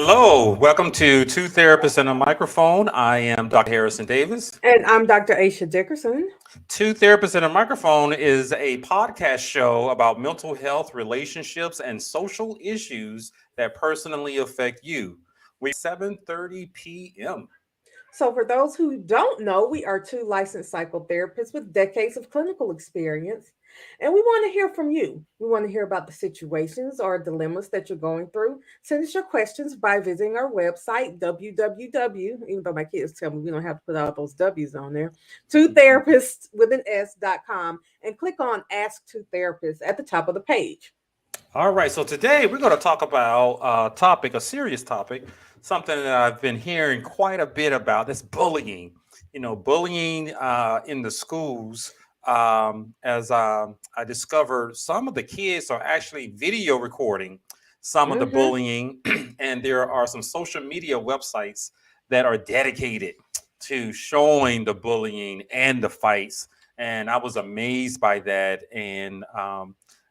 Hello, welcome to Two Therapists and a Microphone. I am Dr. Harrison Davis. And I'm Dr. Aisha Dickerson. Two Therapists and a Microphone is a podcast show about mental health, relationships, and social issues that personally affect you. We 7:30 p.m. So, for those who don't know, we are two licensed psychotherapists with decades of clinical experience. And we want to hear from you. We want to hear about the situations or dilemmas that you're going through. Send us your questions by visiting our website, www, even though my kids tell me we don't have to put all those W's on there, two therapists with an S.com, and click on Ask Two Therapists at the top of the page. All right, so today we're going to talk about a serious topic, something that I've been hearing quite a bit about. That's bullying. Bullying in the schools. As I discovered, some of the kids are actually video recording some of the Mm-hmm. bullying, and there are some social media websites that are dedicated to showing the bullying and the fights. And I was amazed by that, and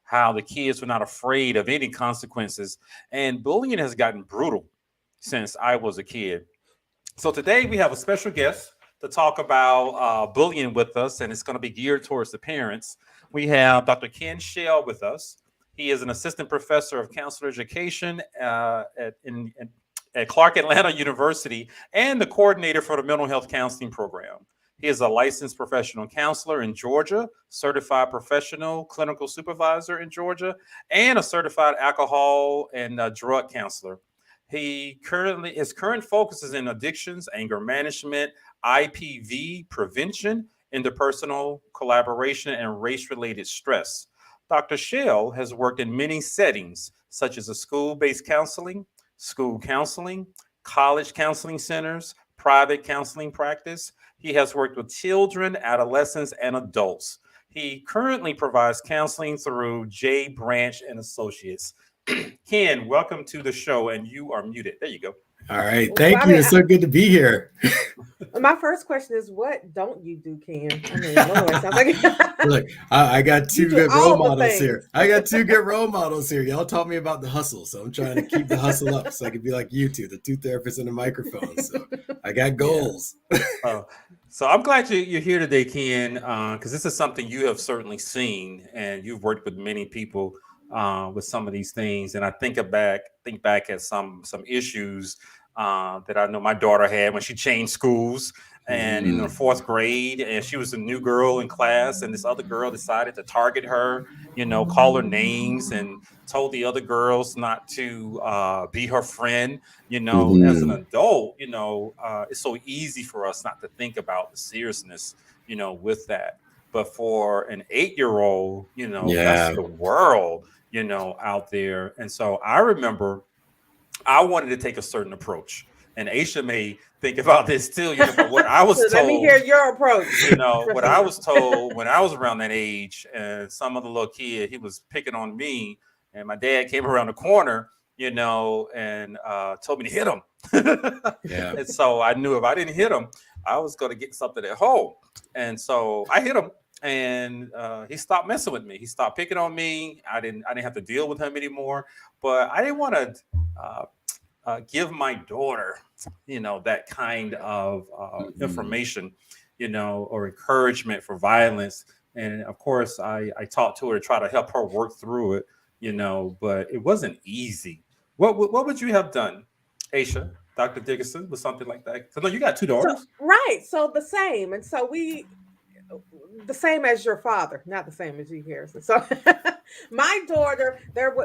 how the kids were not afraid of any consequences. And bullying has gotten brutal since I was a kid. So today we have a special guest to talk about bullying with us, and it's going to be geared towards the parents. We have Dr. Ken Shell with us. He is an assistant professor of counselor education at Clark Atlanta University and the coordinator for the mental health counseling program. He is a licensed professional counselor in Georgia, certified professional clinical supervisor in Georgia, and a certified alcohol and drug counselor. His current focus is in addictions, anger management, IPV prevention, interpersonal collaboration, and race-related stress. Dr. Shell has worked in many settings, such as a school-based counseling, school counseling, college counseling centers, private counseling practice. He has worked with children, adolescents, and adults. He currently provides counseling through J Branch and Associates. Ken, welcome to the show, and you are muted. There you go. All right. Well, Thank you. It's so good to be here. My first question is, what don't you do, Ken? I mean, Lord, sounds like Look, I got two You do good all role the models things. here. I got two good role models here. Y'all taught me about the hustle, so I'm trying to keep the hustle up so I can be like you two, the two therapists and a microphone. So I got goals. So I'm glad you're here today, Ken, because this is something you have certainly seen, and you've worked with many people with some of these things. And I think back at some issues that I know my daughter had when she changed schools, and in the fourth grade, and she was a new girl in class, and this other girl decided to target her, call her names, and told the other girls not to be her friend. As an adult, it's so easy for us not to think about the seriousness, with that. But for an 8-year-old, that's Yeah. the world, out there. And so I remember I wanted to take a certain approach. And Aisha may think about this too, but what I was So let me hear told, your approach. what I was told when I was around that age, and some other little kid, he was picking on me, and my dad came around the corner, and told me to hit him. Yeah. And so I knew if I didn't hit him, I was going to get something at home. And so I hit him, and he stopped messing with me. He stopped picking on me. I didn't have to deal with him anymore. But I didn't want to give my daughter, that kind of information, or encouragement for violence. And of course, I talked to her to try to help her work through it, but it wasn't easy. What would you have done, Aisha, Dr. Dickerson, with something like that? Because no, you got two So daughters. right, so the same, and so the same as your father, not the same as you, Harrison. So my daughter,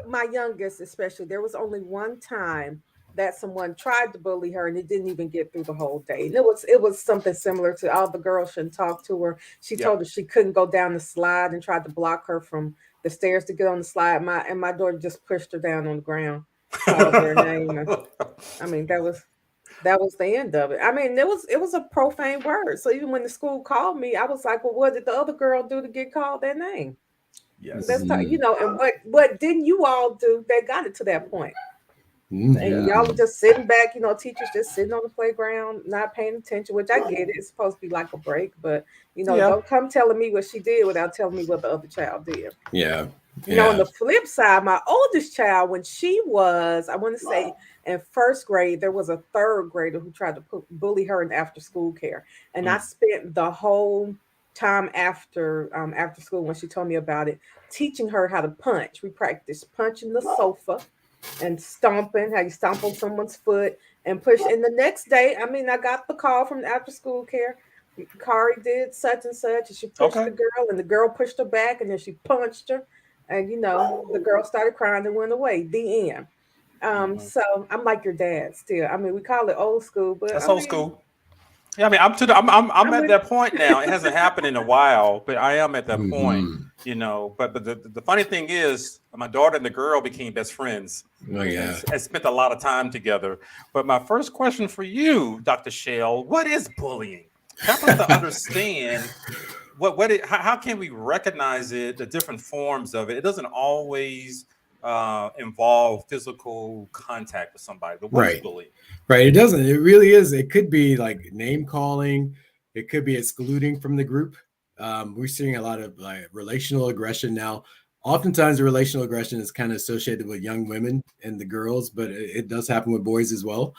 my youngest especially, there was only one time that someone tried to bully her and it didn't even get through the whole day. And it was something similar to all the girls shouldn't talk to her. She Yep. told her she couldn't go down the slide and tried to block her from the stairs to get on the slide. My daughter just pushed her down on the ground, called her a name. And, I mean, that was the end of it. I mean, it was a profane word. So even when the school called me, I was like, "Well, what did the other girl do to get called that name?" Yes. And what didn't you all do that got it to that point? And Yeah. y'all were just sitting back, teachers just sitting on the playground, not paying attention, which I get it. It's supposed to be like a break, but Yeah. don't come telling me what she did without telling me what the other child did. Yeah. On the flip side, my oldest child, when she was, I want to say in first grade, there was a third grader who tried to bully her in after school care. And I spent the whole time after school, when she told me about it, teaching her how to punch. We practiced punching the sofa and stomping, how you stomp on someone's foot and push. And the next day, I got the call from the after school care. Kari did such and such, and she pushed the girl, and the girl pushed her back, and then she punched her. And the girl started crying and went away. The end. So I'm like your dad still. We call it old school, but that's old school. Yeah, I'm at that point now. It hasn't happened in a while, but I am at that point, But the funny thing is, my daughter and the girl became best friends. Oh yeah, and spent a lot of time together. But my first question for you, Dr. Shell, what is bullying? Help us to understand how can we recognize it, the different forms of it. It doesn't always involve physical contact with somebody, but what is bullying? Right. It doesn't. It really is. It could be like name calling. It could be excluding from the group. We're seeing a lot of like relational aggression now. Oftentimes, the relational aggression is kind of associated with young women and the girls, but it does happen with boys as well.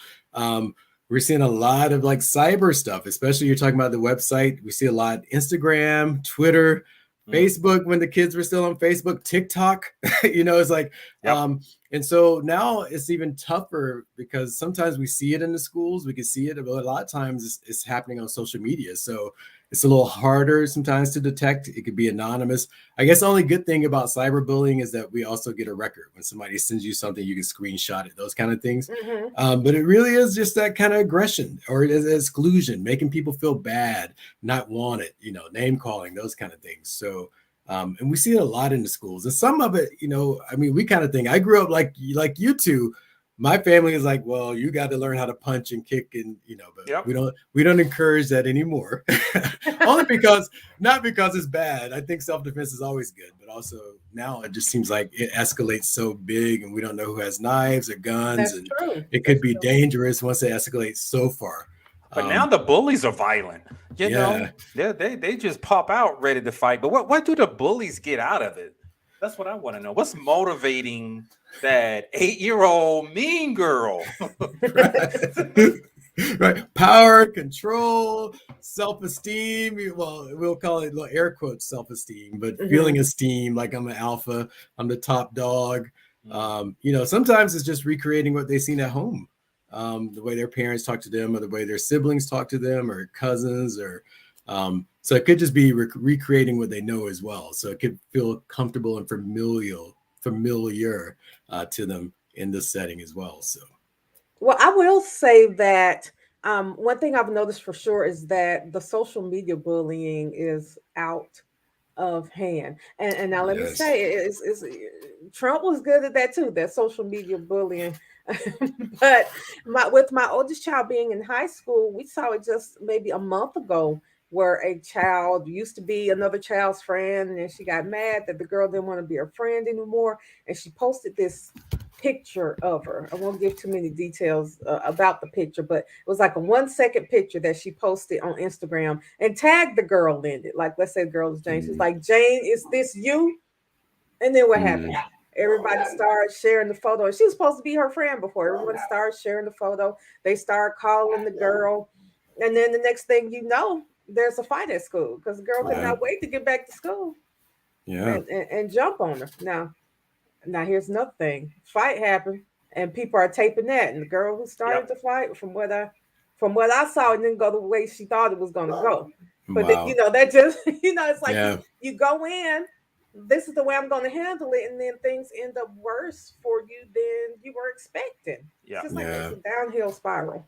We're seeing a lot of like cyber stuff, especially you're talking about the website. We see a lot Instagram, Twitter, Facebook, when the kids were still on Facebook, TikTok, it's like, and so now it's even tougher because sometimes we see it in the schools, we can see it, but a lot of times it's happening on social media. So it's a little harder sometimes to detect. It could be anonymous. I guess the only good thing about cyberbullying is that we also get a record. When somebody sends you something, you can screenshot it, those kind of things. But it really is just that kind of aggression or exclusion, making people feel bad, not wanted, name calling, those kind of things. So, and we see it a lot in the schools. And some of it, we kind of think, I grew up like you two. My family is like, well, you got to learn how to punch and kick, and but we don't encourage that anymore. Only not because it's bad. I think self-defense is always good, but also now it just seems like it escalates so big, and we don't know who has knives or guns. That's true. It could be dangerous once it escalates so far. But now the bullies are violent. They just pop out ready to fight. But what do the bullies get out of it? That's what I want to know. What's motivating that 8-year-old mean girl? Right. Power, control, self-esteem. Well, we'll call it air quotes self-esteem, but feeling esteem, like I'm an alpha, I'm the top dog. Sometimes it's just recreating what they've seen at home. The way their parents talk to them or the way their siblings talk to them or cousins or so it could just be recreating what they know as well. So it could feel comfortable and familiar to them in this setting as well. So, well, I will say that one thing I've noticed for sure is that the social media bullying is out of hand. And now let me say, Trump was good at that too, that social media bullying. But with my oldest child being in high school, we saw it just maybe a month ago, where a child used to be another child's friend, and then she got mad that the girl didn't want to be her friend anymore, and she posted this picture of her. I won't give too many details about the picture, but it was like a 1-second picture that she posted on Instagram and tagged the girl in it. Like, let's say the girl is Jane. She's like, Jane, is this you? And then what happened? Everybody started sharing the photo. She was supposed to be her friend before. Everyone started sharing the photo. They started calling the girl. And then the next thing you know, there's a fight at school because the girl could not wait to get back to school. And jump on her. Now here's another thing. Fight happened and people are taping that. And the girl who started the fight, from what I saw, it didn't go the way she thought it was going to go. But that just, it's like you go in, this is the way I'm going to handle it, and then things end up worse for you than you were expecting. It's just like it's a downhill spiral.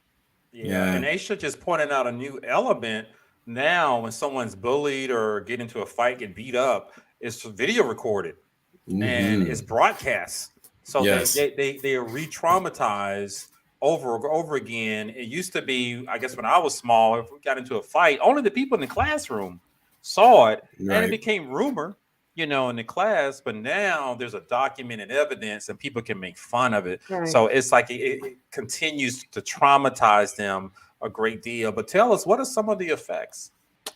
And Aisha just pointed out a new element. Now, when someone's bullied or get into a fight, get beat up, it's video recorded and it's broadcast. So they are re-traumatized over again. It used to be, I guess, when I was small, if we got into a fight, only the people in the classroom saw it, and it became rumor, in the class. But now there's a documented evidence, and people can make fun of it. So it's like it continues to traumatize them a great deal. But tell us, what are some of the effects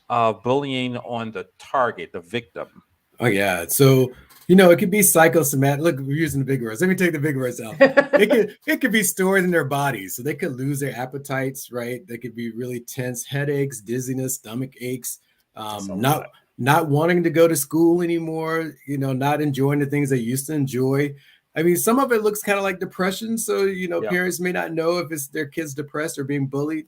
of bullying on the target, the victim? Oh yeah. So, it could be psychosomatic. Look, we're using the big words. Let me take the big words out. It could be stored in their bodies. So they could lose their appetites, right? They could be really tense, headaches, dizziness, stomach aches, That's a not lot. not wanting to go to school anymore, not enjoying the things they used to enjoy. I mean, some of it looks kind of like depression. So, Yeah. parents may not know if it's their kids depressed or being bullied.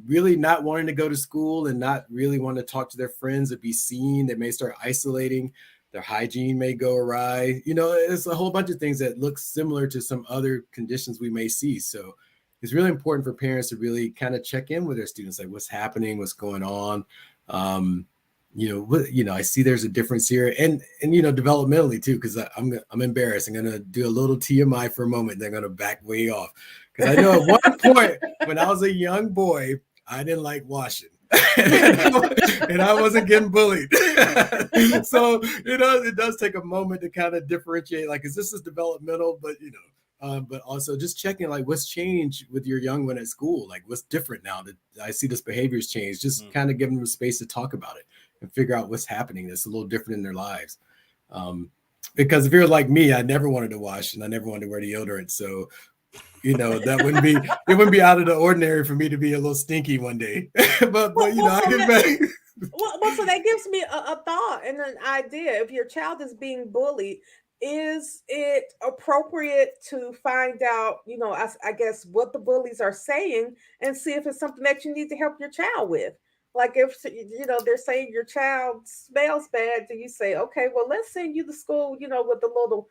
Really not wanting to go to school and not really want to talk to their friends or be seen. They may start isolating. Their hygiene may go awry. It's a whole bunch of things that look similar to some other conditions we may see. So it's really important for parents to really kind of check in with their students, like what's happening, what's going on. I see there's a difference here, and developmentally too, because I'm embarrassed. I'm gonna do a little TMI for a moment. They're gonna back way off because I know at one point when I was a young boy, I didn't like washing. and I wasn't getting bullied. So, it does take a moment to kind of differentiate, like, is this developmental? But also just checking, like, what's changed with your young one at school? Like, what's different now that I see this behavior's changed? Just kind of giving them space to talk about it and figure out what's happening that's a little different in their lives. Because if you're like me, I never wanted to wash and I never wanted to wear deodorant. So, that it wouldn't be out of the ordinary for me to be a little stinky one day. but I get back. Well, so that gives me a thought and an idea. If your child is being bullied, is it appropriate to find out, I guess, what the bullies are saying and see if it's something that you need to help your child with? Like if, they're saying your child smells bad, do you say, okay, well, let's send you to school, with a little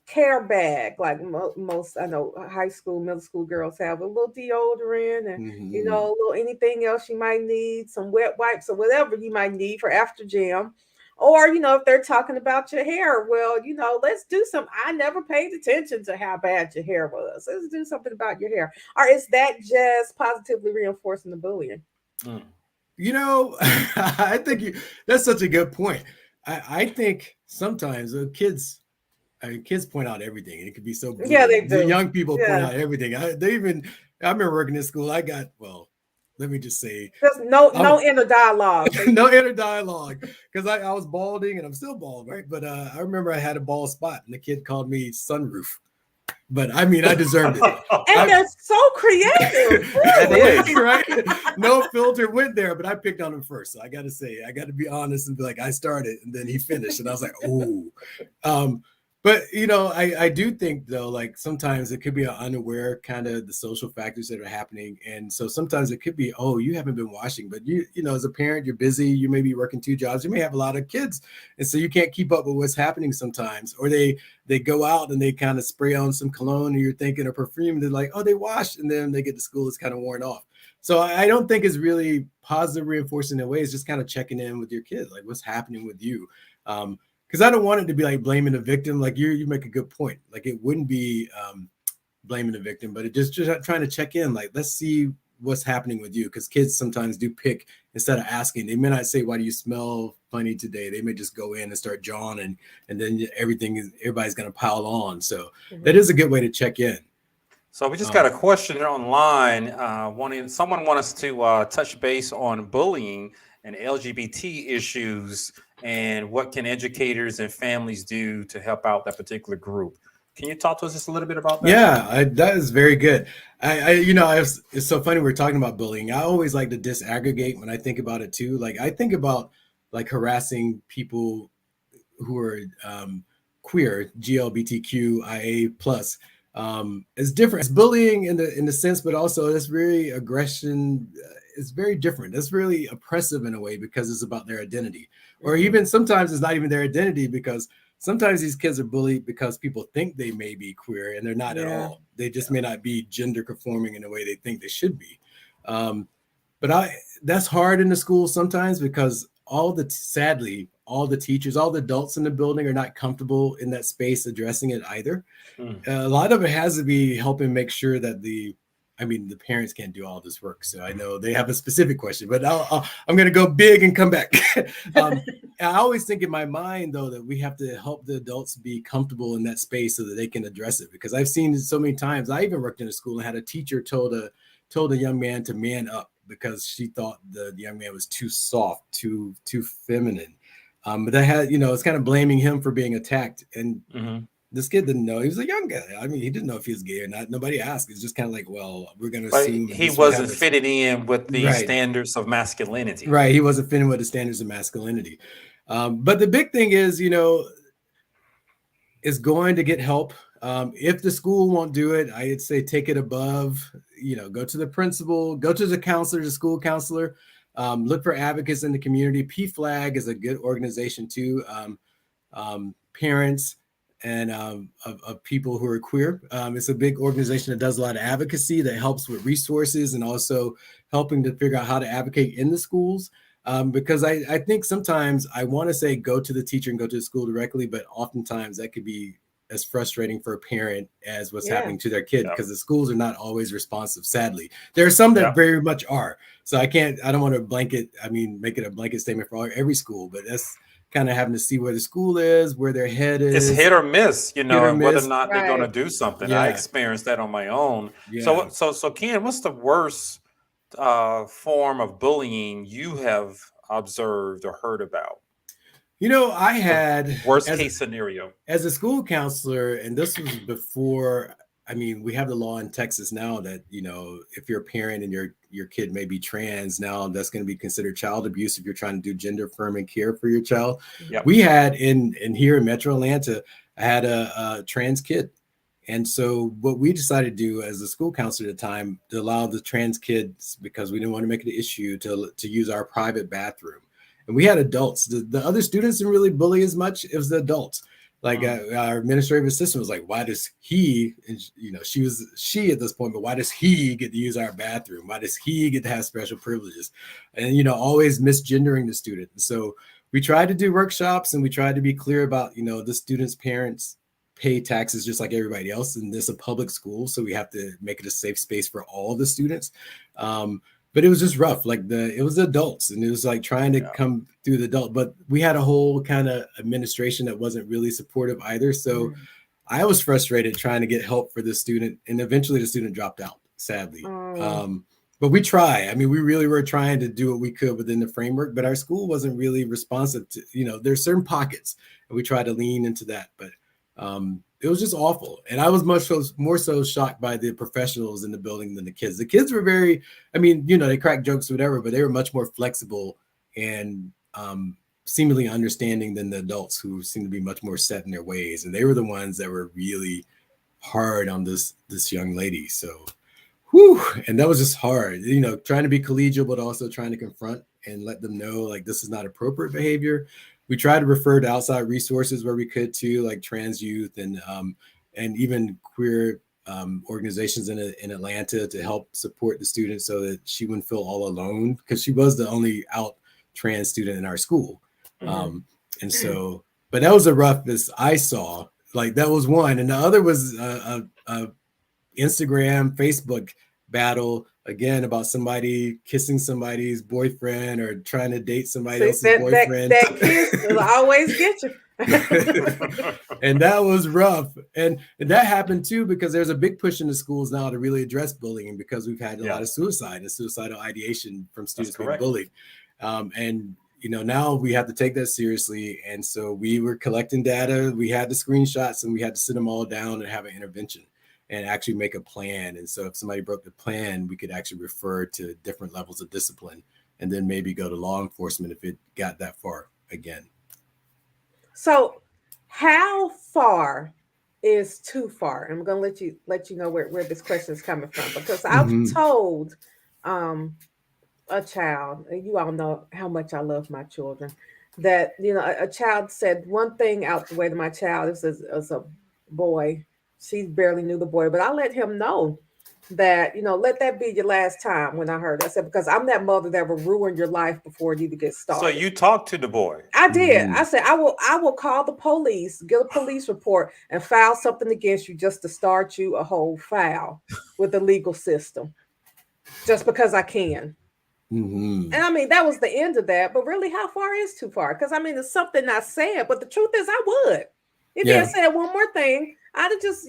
care bag, like most I know high school, middle school girls have a little deodorant and a little anything else you might need, some wet wipes or whatever you might need for after gym. Or, if they're talking about your hair, well, let's do some. I never paid attention to how bad your hair was. Let's do something about your hair. Or is that just positively reinforcing the bullying? I think that's such a good point. I think sometimes kids point out everything. It could be so brutal. Yeah, they do. The young people point Yeah. out everything. I remember working in school. I got, let me just say, There's no inner dialogue. no inner dialogue, because I was balding and I'm still bald, right? But I remember I had a bald spot and the kid called me sunroof. But I mean, I deserved it. And they're so creative. Right? No filter went there, but I picked on him first. So I got to say, I got to be honest and be like, I started and then he finished. And I was like, oh. But, I do think, though, like sometimes it could be an unaware kind of the social factors that are happening. And so sometimes it could be, oh, you haven't been washing, but as a parent, you're busy. You may be working 2 jobs. You may have a lot of kids. And so you can't keep up with what's happening sometimes. Or they go out and they kind of spray on some cologne and you're thinking of perfume. And they're like, oh, they washed. And then they get to school, it's kind of worn off. So I don't think it's really positive reinforcing in a way. It's just kind of checking in with your kid, like what's happening with you. Because I don't want it to be like blaming the victim. Like you make a good point. Like it wouldn't be blaming the victim, but it just trying to check in. Like, let's see what's happening with you. Because kids sometimes do pick, instead of asking, they may not say, why do you smell funny today? They may just go in and start jawing and then everybody's going to pile on. So that is a good way to check in. So we just got a question here online. Someone wants us to touch base on bullying and LGBT issues and what can educators and families do to help out that particular group. Can you talk to us just a little bit about that? Yeah, that is very good. It's so funny we're talking about bullying. I always like to disaggregate when I think about it too. Like I think about like harassing people who are queer, GLBTQIA plus. It's different. It's bullying in the sense, but also it's very aggression. It's very different. It's really oppressive in a way because it's about their identity. Or even sometimes it's not even their identity, because sometimes these kids are bullied because people think they may be queer and they're not at all. They just may not be gender conforming in the way they think they should be. But that's hard in the school sometimes because sadly, all the teachers, all the adults in the building are not comfortable in that space addressing it either. A lot of it has to be helping make sure that the parents can't do all this work. So I know they have a specific question, but I'm going to go big and come back. I always think in my mind, though, that we have to help the adults be comfortable in that space so that they can address it. Because I've seen it so many times. I even worked in a school and had a teacher told a young man to man up because she thought the young man was too soft, too feminine. But that had, it's kind of blaming him for being attacked. And Mm-hmm. this kid didn't know. He was a young guy. I mean, he didn't know if he was gay or not. Nobody asked. It's just kind of like, well, we're going to But assume he this would have wasn't fitted in with the Right. standards of masculinity. Right. He wasn't fitting with the standards of masculinity. But the big thing is, is going to get help. If the school won't do it, I'd say take it above, go to the principal, go to the counselor, the school counselor, look for advocates in the community. PFLAG is a good organization too. Parents and of people who are queer. It's a big organization that does a lot of advocacy, that helps with resources and also helping to figure out how to advocate in the schools. Because I think sometimes I want to say go to the teacher and go to the school directly, but oftentimes that could be as frustrating for a parent as what's happening to their kid, because the schools are not always responsive. Sadly, there are some that very much are. So I don't want to make it a blanket statement for every school, but that's kind of having to see where the school is, where their head is. It's hit or miss, or whether miss. or not they're going to do something. I experienced that on my own. Yeah. So Ken, what's the worst form of bullying you have observed or heard about? I had worst case scenario as a school counselor, and this was before. We have the law in Texas now that, if you're a parent and your kid may be trans, now that's going to be considered child abuse if you're trying to do gender affirming care for your child. We had in here in Metro Atlanta, I had a trans kid. And so what we decided to do as a school counselor at the time, to allow the trans kids, because we didn't want to make it an issue, to use our private bathroom. And we had adults. The other students didn't really bully as much. It was the adults. Like our administrative assistant was like, why does he, and she at this point, but why does he get to use our bathroom? Why does he get to have special privileges? And, always misgendering the student. And so we tried to do workshops, and we tried to be clear about, the students' parents pay taxes just like everybody else. And this is a public school, so we have to make it a safe space for all the students. But it was just rough. It was the adults, and it was like trying to come through the adult, but we had a whole kind of administration that wasn't really supportive either. So I was frustrated trying to get help for the student, and eventually the student dropped out, sadly. But we try. We really were trying to do what we could within the framework, but our school wasn't really responsive to, there's certain pockets, and we tried to lean into that, but it was just awful. And I was more so shocked by the professionals in the building than the kids. The kids were very, they crack jokes or whatever, but they were much more flexible and seemingly understanding than the adults, who seem to be much more set in their ways. And they were the ones that were really hard on this young lady. So, and that was just hard, trying to be collegial, but also trying to confront and let them know, like, this is not appropriate behavior. We tried to refer to outside resources where we could too, like Trans Youth and even queer organizations in Atlanta to help support the students so that she wouldn't feel all alone, because she was the only out trans student in our school. And so, but that was the roughest I saw. Like, that was one. And the other was a Instagram, Facebook battle, again, about somebody kissing somebody's boyfriend or trying to date somebody else's boyfriend. That kiss will always get you. And that was rough. And that happened too, because there's a big push in the schools now to really address bullying, because we've had a lot of suicide and suicidal ideation from students being bullied. And now we have to take that seriously. And so we were collecting data, we had the screenshots, and we had to sit them all down and have an intervention and actually make a plan. And so if somebody broke the plan, we could actually refer to different levels of discipline, and then maybe go to law enforcement if it got that far again. So how far is too far? I'm going to let you know where this question is coming from, because I've told a child, and you all know how much I love my children, that, a child said one thing out the way to my child. This is a boy. She barely knew the boy, but I let him know that, let that be your last time. When I heard that, I said, because I'm that mother that will ruin your life before it even gets started. So you talked to the boy? I did. I said, I will call the police, get a police report, and file something against you just to start you a whole file with the legal system, just because I can. And that was the end of that. But really, how far is too far? Because it's something I said, but the truth is I would. If he had said one more thing, I'd have just,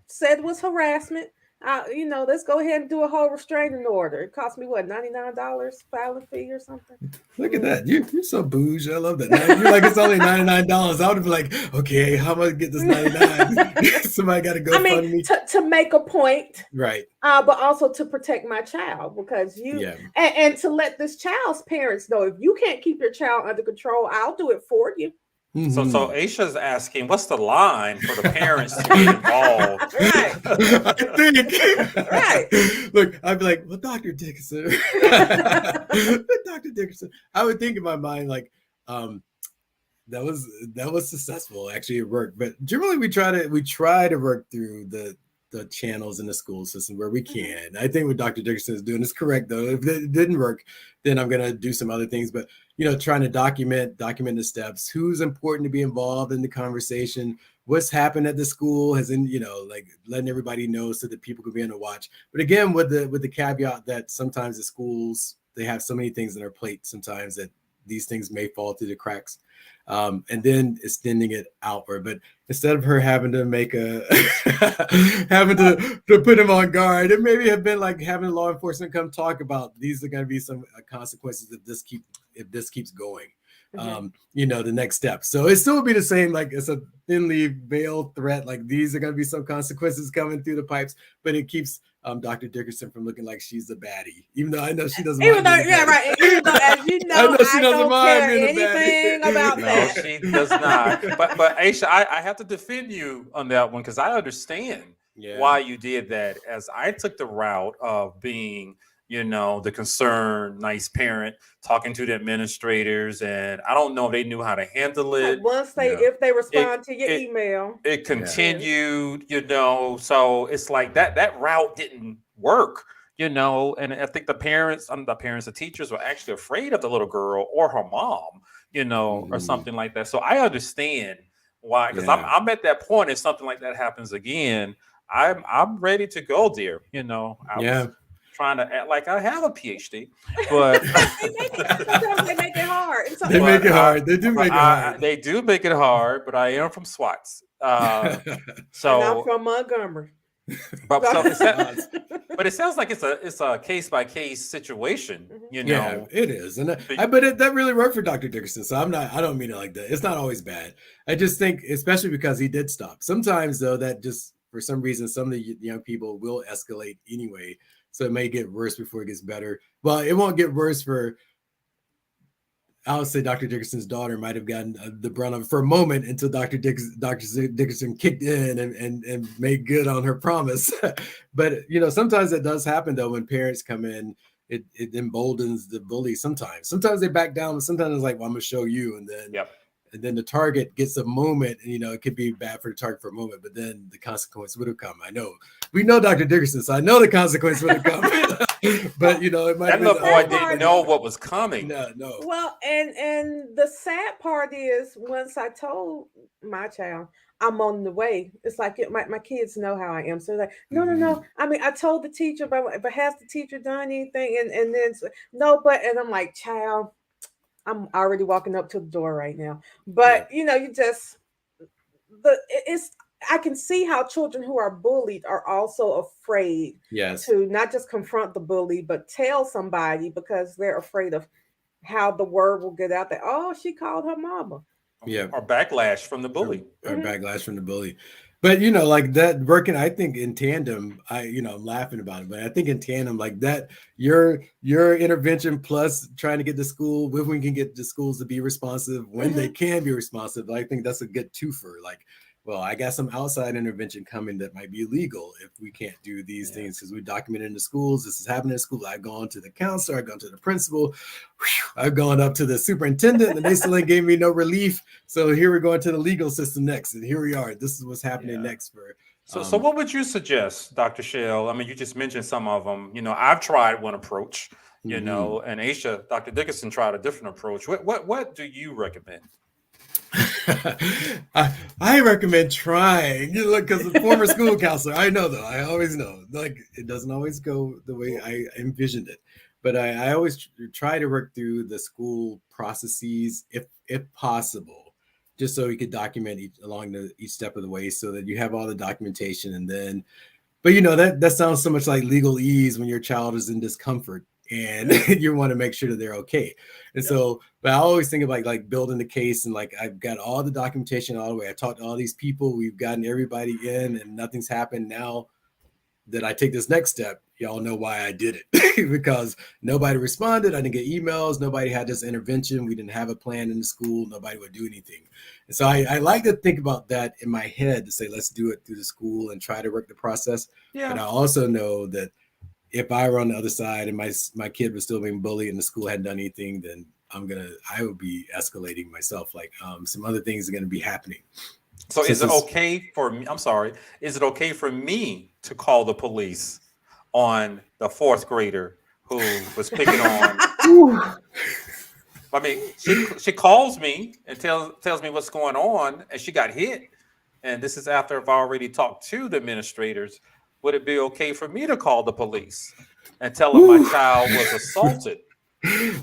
said it was harassment, Let's go ahead and do a whole restraining order. It cost me what, $99 filing fee or something. Look at that. You're so bougie. I love that. You're like, it's only $99. I would have been like, okay, how am I gonna get this 99? Somebody got to go fund me. To make a point, Right. but also to protect my child, because and to let this child's parents know, if you can't keep your child under control, I'll do it for you. So Aisha's asking, what's the line for the parents to get involved? Right. I think. Right. Look, I'd be like, well, Dr. Dickerson. Dr. Dickerson. I would think in my mind, like, that was successful. Actually, it worked. But generally, we try to work through the channels in the school system where we can. I think what Dr. Dickerson is doing is correct, though. If it didn't work, then I'm going to do some other things. But, trying to document the steps, who's important to be involved in the conversation, what's happened at the school, like letting everybody know so that people can be on the watch. But again, with the caveat that sometimes the schools, they have so many things on their plate sometimes that these things may fall through the cracks. And then extending it outward. But instead of her having to make having to put him on guard, it maybe have been like having law enforcement come talk about these are going to be some consequences if this keeps going. The next step. So it still would be the same, like it's a thinly veiled threat, like these are going to be some consequences coming through the pipes, but it keeps Dr. Dickerson from looking like she's the baddie, even though I know she doesn't. Even though, right. Even though, as you know, I don't care anything about that. No, she does not. But Aisha, I have to defend you on that one, because I understand why you did that. As I took the route of being, the concerned, nice parent, talking to the administrators, and I don't know if they knew how to handle it. Once if they respond to your email, it continued, so it's like that route didn't work, and I think the teachers were actually afraid of the little girl or her mom, or something like that. So I understand why, because I'm at that point. If something like that happens again, I'm ready to go there. Was trying to act like I have a PhD, but sometimes they make it hard. They make it hard. They do make it hard. They do make it hard, but I am from SWATs. So and I'm from Montgomery. But it sounds like it's a case by case situation, Yeah, it is, and that really worked for Dr. Dickerson. So I don't mean it like that. It's not always bad. I just think, especially because he did stop. Sometimes though, that just for some reason, some of the young people will escalate anyway. So it may get worse before it gets better. Well, it won't get worse I would say Dr. Dickerson's daughter might have gotten the brunt of it for a moment until Dr. Dickerson kicked in and made good on her promise. But, sometimes it does happen, though, when parents come in, it emboldens the bully sometimes. Sometimes they back down, but sometimes it's like, well, I'm going to show you. And then and then the target gets a moment, and, it could be bad for the target for a moment, but then the consequence would have come. We know Dr. Dickerson, so I know the consequence would have come. But, it might that little boy didn't know what was coming. No. Well, and the sad part is, once I told my child I'm on the way, it's like my kids know how I am. So like, no. I mean, I told the teacher, but has the teacher done anything? And then no, and I'm like, child, I'm already walking up to the door right now. But I can see how children who are bullied are also afraid to not just confront the bully, but tell somebody, because they're afraid of how the word will get out there. Oh, she called her mama. Or backlash from the bully. Or backlash from the bully. But, like that working, I think in tandem, I'm laughing about it, but I think in tandem like that, your intervention plus trying to get the school, when we can get the schools to be responsive, when they can be responsive, I think that's a good twofer. Like, well, I got some outside intervention coming that might be illegal if we can't do these things, because we document it in the schools. This is happening in school. I've gone to the counselor, I've gone to the principal, I've gone up to the superintendent, and they still ain't gave me no relief. So here we're going to the legal system next, and here we are. This is what's happening next for. So what would you suggest, Dr. Shell? I mean, you just mentioned some of them. I've tried one approach. And Aisha, Dr. Dickerson tried a different approach. What do you recommend? I recommend trying, because the former school counselor, I know though, I always know, like it doesn't always go the way I envisioned it, but I always try to work through the school processes if possible, just so you could document each step of the way, so that you have all the documentation, and then But that sounds so much like legalese when your child is in discomfort and you want to make sure that they're okay. And so, but I always think about like building the case, and like I've got all the documentation all the way. I talked to all these people, we've gotten everybody in, and nothing's happened. Now that I take this next step, y'all know why I did it. Because nobody responded. I didn't get emails. Nobody had this intervention. We didn't have a plan in the school. Nobody would do anything. And so I like to think about that in my head to say, let's do it through the school and try to work the process. Yeah. But I also know that if I were on the other side and my kid was still being bullied and the school hadn't done anything, then I would be escalating myself. Like some other things are going to be happening. So is it okay for me? I'm sorry. Is it okay for me to call the police on the fourth grader who was picking on? I mean, she calls me and tells me what's going on, and she got hit. And this is after I've already talked to the administrators. Would it be okay for me to call the police and tell them my child was assaulted?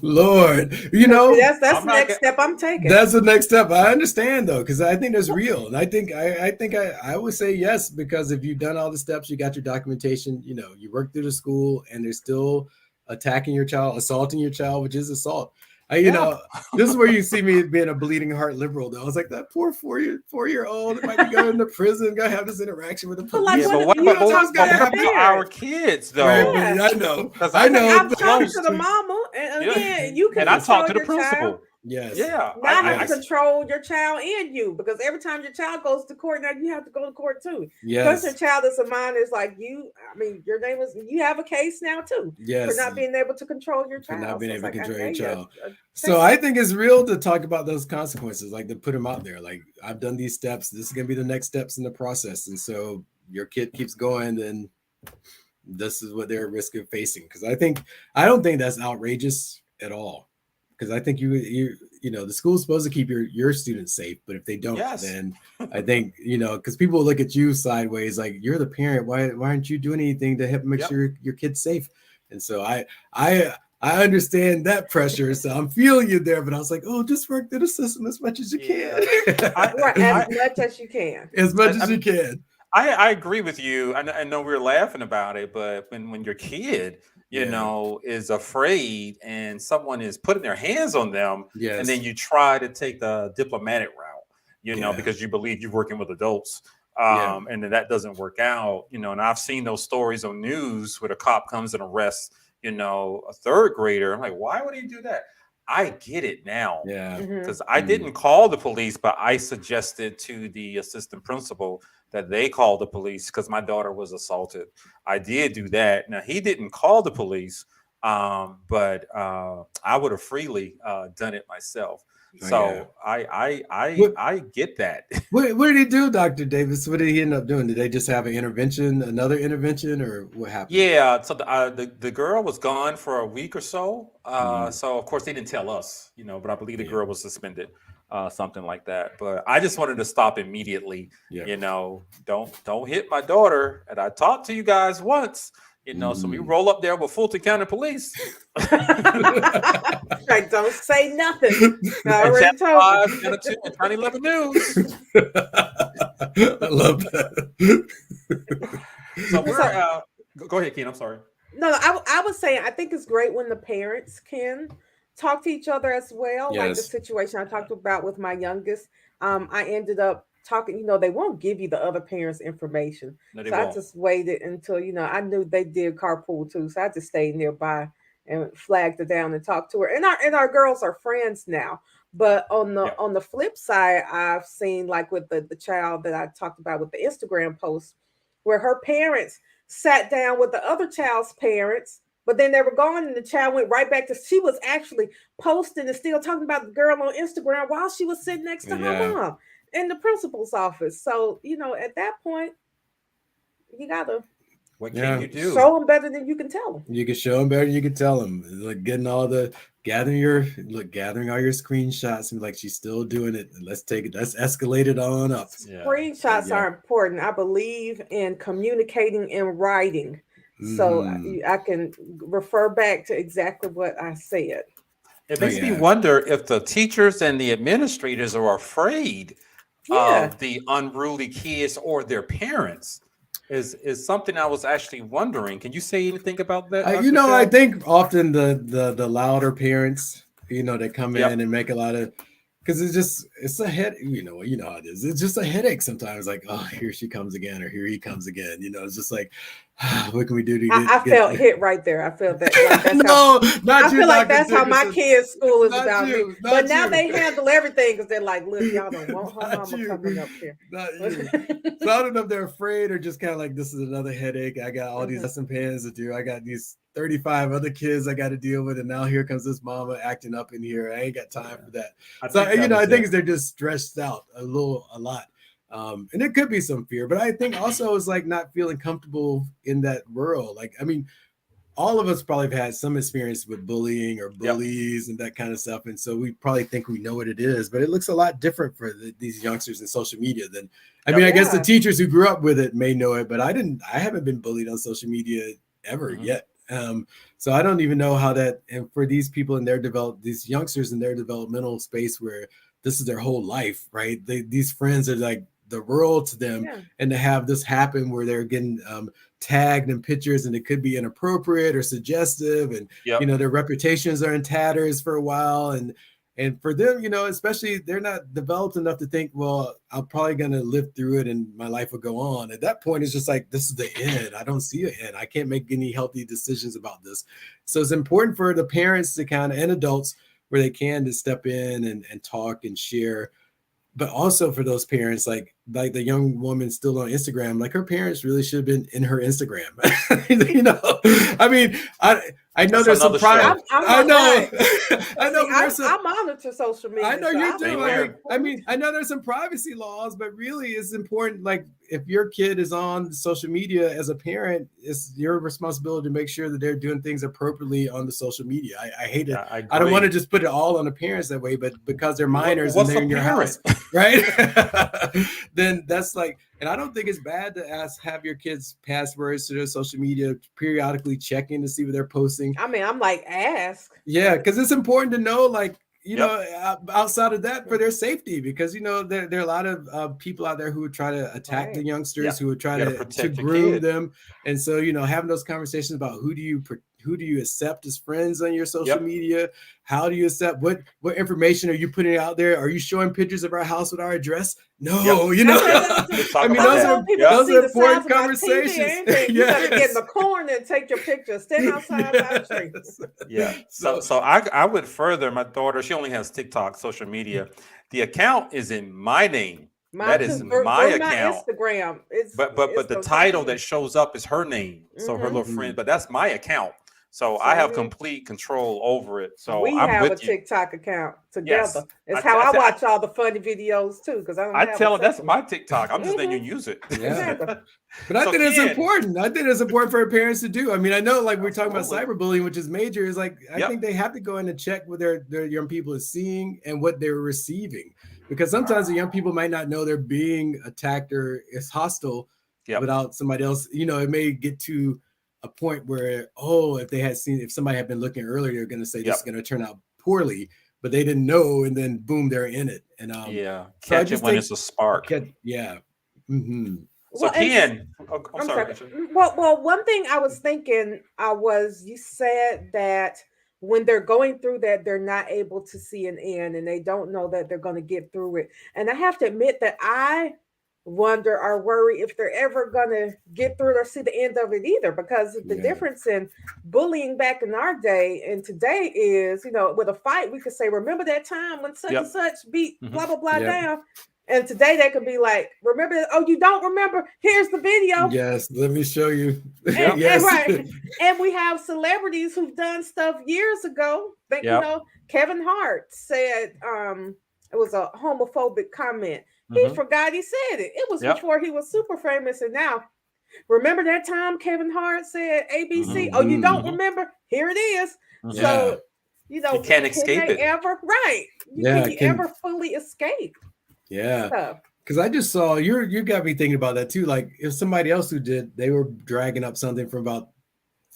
Lord, that's the next step I'm taking. That's the next step. I understand though, because I think that's real, and I think I would say yes, because if you've done all the steps, you got your documentation, you work through the school, and they're still attacking your child, assaulting your child, which is assault. This is where you see me being a bleeding heart liberal. Though I was like, that poor 4-year-old might be going to prison, gonna have this interaction with the police. But what about our kids, though? Right, I know. I've talked to the mama, and again, you can. And I talked to the principal. Yes. Yeah. Now you have to control your child and you, because every time your child goes to court, now you have to go to court too. Yes. Because your child is a minor, is like you. I mean, your name is. You have a case now too. Yes. For not being able to control your child. For not being able to control your child. Yes. So I think it's real to talk about those consequences, like to put them out there. Like, I've done these steps. This is going to be the next steps in the process. And so your kid keeps going, then this is what they're at risk of facing. Because I don't think that's outrageous at all. Because I think the school's supposed to keep your students safe, but if they don't, then I think because people look at you sideways, like you're the parent. Why aren't you doing anything to help make sure your kid's safe? And so I understand that pressure, so I'm feeling you there. But I was like, oh, just work through the system as much as you can. As much as you can. As much as you can. I agree with you. I know we're laughing about it, but when your kid is afraid and someone is putting their hands on them, and then you try to take the diplomatic route, because you believe you're working with adults, and then that doesn't work out, and I've seen those stories on news where the cop comes and arrests, a third grader. I'm like, why would he do that? I get it now. Yeah. Because I didn't call the police, but I suggested to the assistant principal that they call the police because my daughter was assaulted. I did do that. Now, he didn't call the police, but I would have freely done it myself. So I get that. What did he do, Dr. Davis? What did he end up doing? Did they just have another intervention, or what happened? Yeah, so the girl was gone for a week or so. So of course they didn't tell us, but I believe the girl was suspended, something like that. But I just wanted to stop immediately. Don't hit my daughter. And I talked to you guys once. So we roll up there with Fulton County Police. Like, don't say nothing. I already told you. 2011 News. I love that. So we're go ahead, Keen. I'm sorry. No, I was saying I think it's great when the parents can talk to each other as well. Like the situation I talked about with my youngest. I ended up talking, they won't give you the other parents' information. No, so I just waited until, I knew they did carpool too. So I just stayed nearby and flagged her down and talked to her. And our girls are friends now. But on the flip side, I've seen, like with the child that I talked about with the Instagram post, where her parents sat down with the other child's parents, but then they were gone and the child went right back to, she was actually posting and still talking about the girl on Instagram while she was sitting next to her mom in the principal's office. So, at that point, you gotta what can you do? Show them better than you can tell them. You can show them better than you can tell them. Like gathering all your screenshots and like, she's still doing it. Let's escalate it on up. Screenshots are important. I believe in communicating in writing. So I can refer back to exactly what I said. It makes me wonder if the teachers and the administrators are afraid of the unruly kids or their parents. is something I was actually wondering. Can you say anything about that? You Dr. know, I Shell? think often the louder parents, you know, that come Yep. in and make a lot of, because it's a head, you know how it is. It's just a headache sometimes. Like, oh, here she comes again, or here he comes again. You know, it's just like, what can we do to I felt hit right there. I felt that. Like, that's no, not I you. feel like Dr. that's how my Dickerson. kids' school is Not about you, me. not But now you. they handle everything because they're like, look, y'all don't want her Not mama you. coming up here. Not you. So I don't know if they're afraid or just kind of like, this is another headache. I got all these Mhm. lesson plans to do. I got these 35 other kids I got to deal with, and now here comes this mama acting up in here. I ain't got time for that. I So think that I was think it. they're just stressed out a lot. And there could be some fear, but I think also it's like not feeling comfortable in that world. Like, I mean, all of us probably have had some experience with bullying or bullies and that kind of stuff. And so we probably think we know what it is, but it looks a lot different for these youngsters in social media than, I mean, I guess the Yeah. teachers who grew up with it may know it, but I haven't been bullied on social media ever Mhm. yet. So I don't even know how that, and for these people in these youngsters in their developmental space where this is their whole life, right? These friends are like the world to them. Yeah. And to have this happen where they're getting tagged in pictures and it could be inappropriate or suggestive, and Yep. you know, their reputations are in tatters for a while, and for them, you know, especially they're not developed enough to think, well, I'm probably going to live through it and my life will go on. At that point, it's just like, this is the end. I don't see an end. I can't make any healthy decisions about this. So it's important for the parents to kind of, and adults where they can, to step in and talk and share. But also for those parents, like the young woman still on Instagram, like her parents really should have been in her Instagram. You know, I mean, I know That's there's some another private. show. I know, right. I know. See, There's some, I monitor social media. I know so you I'm do. Same aware. here. I mean, I know there's some privacy laws, but really it's important. Like if your kid is on social media as a parent, it's your responsibility to make sure that they're doing things appropriately on the social media. I hate it. Yeah, I don't want to agree. just put it all on the parents that way, but because they're minors and What's they're a in your house, parent? right? Then that's like, and I don't think it's bad to have your kids passwords to their social media, periodically checking to see what they're posting. I mean, I'm like, ask. Yeah, because it's important to know, like, you Yep. know, outside of that, for their safety, because you know there are a lot of people out there who would try to attack the Right. youngsters, Yeah. who would try You gotta to protect your groom kid. them, and so you know, having those conversations about who do you accept as friends on your social Yep. media, how do you accept what information are you putting out there? Are you showing pictures of our house with our address? No, you know. Let's talk I mean, about those that. I are want people Yep. to those see are the size important of my TV conversations. and anything. You better get in Yes. the corner and take your picture. Stand outside by the tree. Yes. Yeah. So I would further, my daughter, she only has TikTok, social media. The account is in my name. That is Through my my account. Instagram. But the title that shows up is her name. So her little friend, but that's my account. So I have Same here. complete control over it. So we I'm have a with you. TikTok account Yes. together. It's I- how I- I watch all the funny videos too, because I don't I have tell a her that's separate my TikTok. I'm just letting you Mhm. use it. Yeah. Exactly. But I So think it's Ken- important. I think it's important for parents to do. I mean, I know, like we're talking about Absolutely. cyberbullying, which is major. Is like I Yep. think they have to go in and check what their young people are seeing and what they're receiving, because sometimes the young people might not know they're being attacked or is hostile Yep. without somebody else. You know, it may get to a point where, oh, if somebody had been looking earlier, they're going to say this is going to turn out poorly, but they didn't know, and then boom, they're in it. And Yeah. so I Catch it just when think- it's a spark. yeah. Mm-hmm. So Well, and- Ken, I'm sorry. sorry. Well, one thing I was thinking, you said that when they're going through that, they're not able to see an end and they don't know that they're going to get through it. And I have to admit that I wonder or worry if they're ever going to get through it or see the end of it either, because the Yeah. difference in bullying back in our day and today is, you know, with a fight, we could say, remember that time when such Yep. and such beat Mhm. blah, blah, blah Yep. down. And today they could be like, remember, oh, you don't remember? Here's the video. Yes, let me show you. And, Yes. right. And we have celebrities who've done stuff years ago. Think Yep. you know, Kevin Hart said it was a homophobic comment. He Mhm. forgot he said it. It was Yep. before he was super famous. And now, remember that time Kevin Hart said ABC? Mhm. Oh, you don't Mhm. remember? Here it is. Mhm. Yeah. So, you know, You can't can escape they it. ever? Right. Yeah, Can you can- ever fully escape Yeah. stuff? Because I just saw you got me thinking about that too. Like if somebody else who did, they were dragging up something from about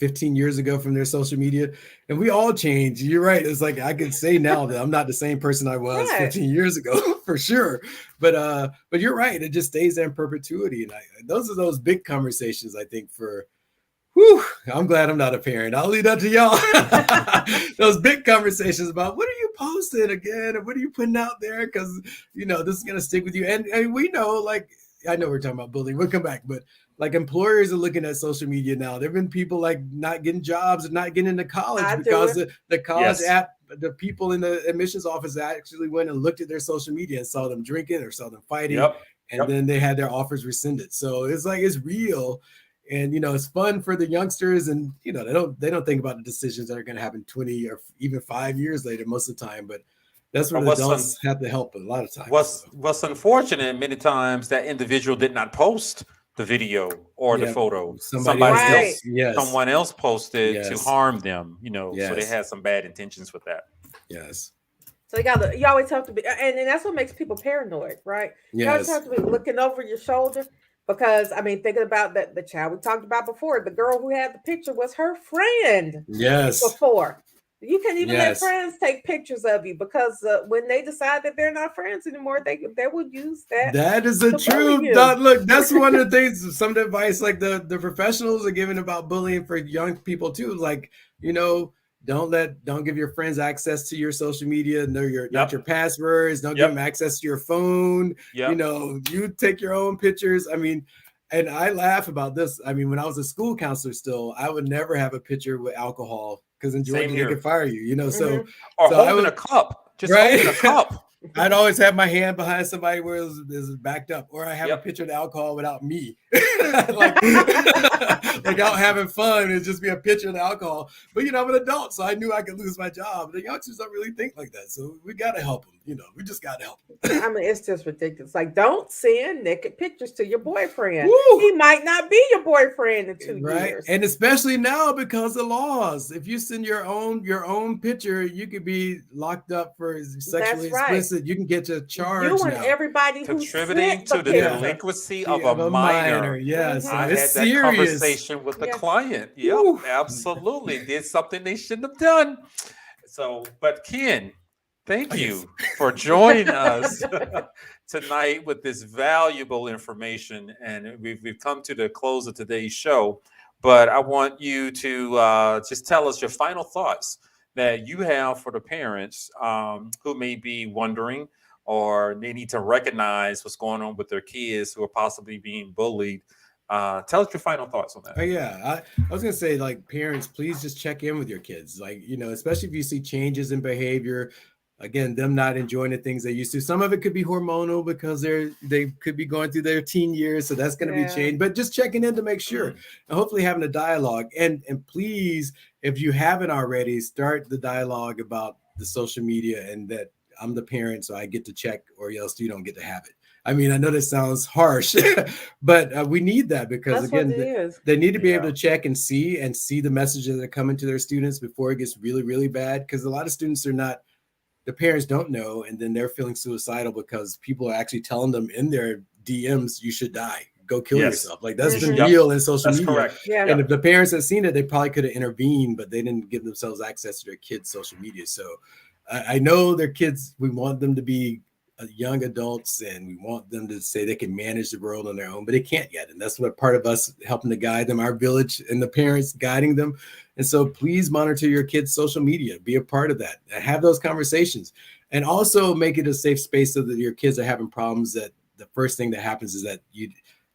15 years ago from their social media, and we all change. You're right. It's like I can say now that I'm not the same person I was Right. 15 years ago for sure. But you're right. It just stays there in perpetuity. And those are those big conversations, I think, for whew, I'm glad I'm not a parent. I'll leave that to y'all. Those big conversations about what are you posting again, and what are you putting out there? Because this is gonna stick with you. And we know, like, I know we're talking about bullying. We'll come back, but like employers are looking at social media now. There have been people like not getting jobs and not getting into college because the college app, the people in the admissions office actually went and looked at their social media and saw them drinking or saw them fighting, and then they had their offers rescinded. So it's like it's real. And it's fun for the youngsters, and they don't think about the decisions that are going to happen 20 or even 5 years later most of the time. But that's where the adults have to help a lot of times. What's unfortunate, many times that individual did not post the video or the photo. Someone else posted to harm them. So they had some bad intentions with that. Yes. So you always have to be, and that's what makes people paranoid, right? You always have to be looking over your shoulder. Because thinking about the child we talked about before, the girl who had the picture was her friend. Yes. Before. You can't even let friends take pictures of you, because when they decide that they're not friends anymore, they will use that. That is the truth. Look, that's one of the things, some of the advice like the professionals are giving about bullying for young people too. Like, don't give your friends access to your social media. Not your passwords. Don't give them access to your phone. You take your own pictures. And I laugh about this. When I was a school counselor still, I would never have a picture with alcohol, because in Georgia they could fire you, or holding a cup. Just holding a cup. I'd always have my hand behind somebody where it was backed up, or I have a picture of the alcohol without me, like out having fun. It'd just be a picture of the alcohol. But I'm an adult, so I knew I could lose my job. The youngsters don't really think like that, so we got to help them. We just got to help them. It's just ridiculous. Like, don't send naked pictures to your boyfriend. Woo! He might not be your boyfriend in 2 years. And especially now because of laws. If you send your own picture, you could be locked up for sexually explicit. You can get a charge. You and everybody contributing to the delinquency of a minor. Yes, I had that conversation with the client. Yep, absolutely. Did something they shouldn't have done. So, but Ken, thank you for joining us tonight with this valuable information. And we've come to the close of today's show. But I want you to just tell us your final thoughts that you have for the parents who may be wondering, or they need to recognize what's going on with their kids who are possibly being bullied. Tell us your final thoughts on that. I was going to say, like, parents, please just check in with your kids. Like, especially if you see changes in behavior, again, them not enjoying the things they used to. Some of it could be hormonal because they could be going through their teen years. So that's going to be changed, but just checking in to make sure, and hopefully having a dialogue. And please, if you haven't already, start the dialogue about the social media, and that I'm the parent, so I get to check, or else you don't get to have it. I know that sounds harsh, but we need that, because they need to be able to check and see the messages that are coming to their students before it gets really, really bad. Because a lot of students the parents don't know, and then they're feeling suicidal because people are actually telling them in their DMs, you should die, go kill yourself. Like, that's been real in social media. Correct. And if the parents had seen it, they probably could have intervened, but they didn't give themselves access to their kids' social media. So I know their kids, we want them to be young adults, and we want them to say they can manage the world on their own, but they can't yet. And that's what part of us helping to guide them, our village and the parents guiding them. And so please monitor your kids' social media, be a part of that, have those conversations, and also make it a safe space so that your kids are having problems, that the first thing that happens is that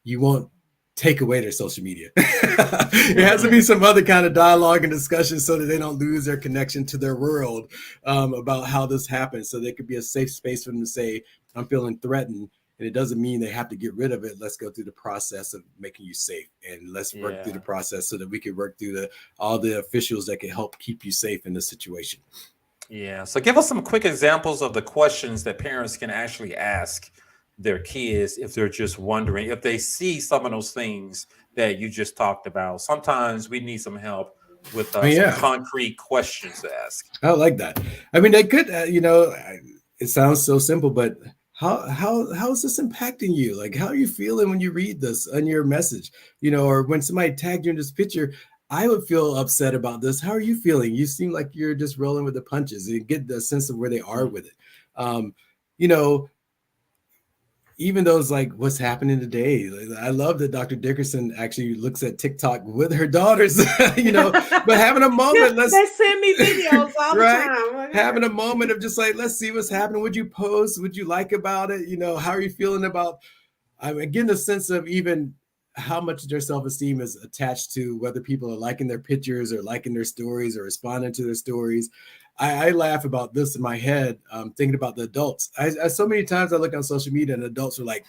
you won't take away their social media. It has to be some other kind of dialogue and discussion so that they don't lose their connection to their world about how this happens. So there could be a safe space for them to say, I'm feeling threatened. And it doesn't mean they have to get rid of it. Let's go through the process of making you safe, and let's work through the process so that we can work through all the officials that can help keep you safe in this situation. Yeah. So give us some quick examples of the questions that parents can actually ask their kids if they're just wondering, if they see some of those things that you just talked about. Sometimes we need some help with some concrete questions to ask. I like that. They could, it sounds so simple, but how is this impacting you? Like, how are you feeling when you read this on your message, or when somebody tagged you in this picture? I would feel upset about this. How are you feeling? You seem like you're just rolling with the punches and get the sense of where they are with it. You know, even those like what's happening today. I love that Dr. Dickerson actually looks at TikTok with her daughters, but having a moment, they send me videos all right? the time. Having a moment of just like, let's see what's happening. Would you post? Would you like about it? How are you feeling about, I'm getting a sense of even how much their self-esteem is attached to whether people are liking their pictures or liking their stories or responding to their stories. I laugh about this in my head, thinking about the adults. I so many times I look on social media and adults are like,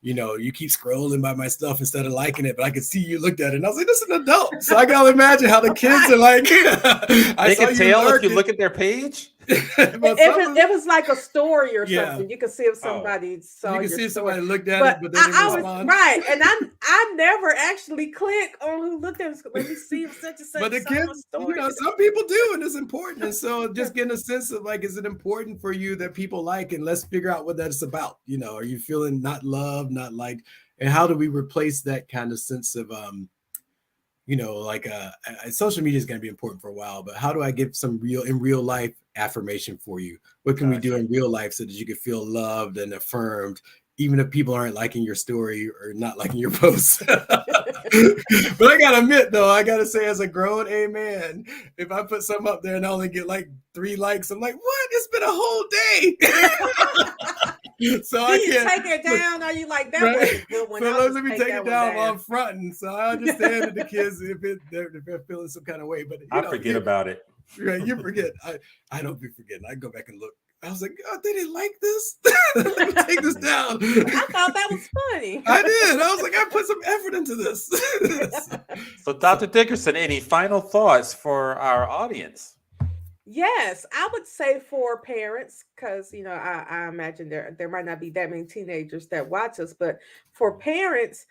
you keep scrolling by my stuff instead of liking it, but I could see you looked at it. And I was like, this is an adult. So I gotta imagine how the kids are like. They can tell if you look at their page. It was like a story or Yeah. something. You can see if somebody saw. You can your see if story. somebody looked at it, but they didn't respond. Right, and I never actually click on who looked at it. Let me see if such and such. But the kids, some people do, and it's important. And so just getting a sense of like, is it important for you that people like, and let's figure out what that's about. Are you feeling not loved, not liked, and how do we replace that kind of sense of social media is going to be important for a while, but how do I give some real life affirmation for you? What can we do in real life so that you can feel loved and affirmed, even if people aren't liking your story or not liking your posts? But I gotta admit though, I gotta say as a grown man, if I put something up there and I only get like 3 likes, I'm like, what? It's been a whole day. So I can't take it down. Are you like that? Right? Was a good one. So let me take it down while I'm fronting. So I understand that the kids, if they're feeling some kind of way, but I forget about it. Right, you forget. I don't be forgetting. I go back and look. I was like, oh, they didn't like this. Let me take this down. I thought that was funny. I did. I was like, I put some effort into this. So, Dr. Dickerson, any final thoughts for our audience? Yes, I would say for parents, because I imagine there might not be that many teenagers that watch us, but for parents,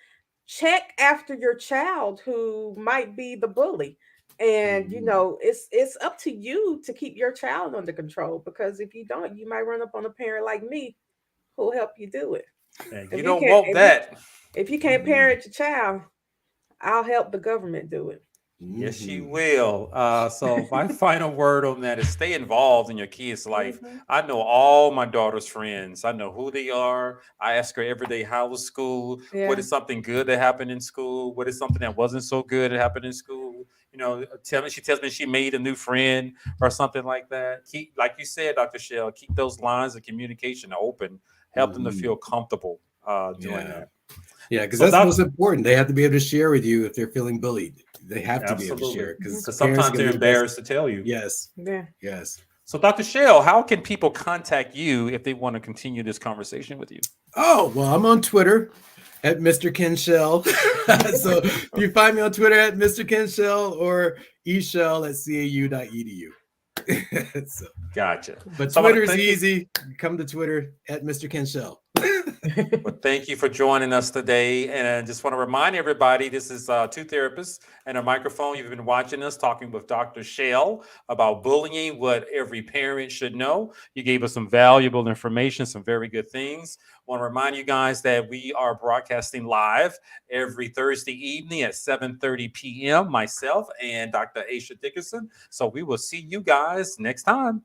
check after your child who might be the bully. And it's up to you to keep your child under control, because if you don't, you might run up on a parent like me who'll help you do it. And you don't want that. If you can't parent your child, I'll help the government do it. Yes, you will. So my final word on that is stay involved in your kids' life. I know all my daughter's friends. I know who they are. I ask her every day, how was school? Yeah. What is something good that happened in school? What is something that wasn't so good that happened in school? She tells me she made a new friend or something like that. Keep, like you said, Dr. Shell, keep those lines of communication open. Help them to feel comfortable doing that. Yeah, because that's most important. They have to be able to share with you if they're feeling bullied. They have to be able to share, because sometimes they're embarrassed to tell you. Yes. Yeah. Yes. So, Dr. Shell, how can people contact you if they want to continue this conversation with you? Oh, well, I'm on Twitter at Mr. Ken Shell. So you find me on Twitter at Mr. Ken Shell or eshell@cau.edu. So, gotcha. But Twitter is easy. Come to Twitter at Mr. Ken Shell. Well, thank you for joining us today. And I just want to remind everybody, this is two therapists and a microphone. You've been watching us talking with Dr. Shell about bullying, what every parent should know. You gave us some valuable information, some very good things. I want to remind you guys that we are broadcasting live every Thursday evening at 7:30 p.m. myself and Dr. Aisha Dickerson. So we will see you guys next time.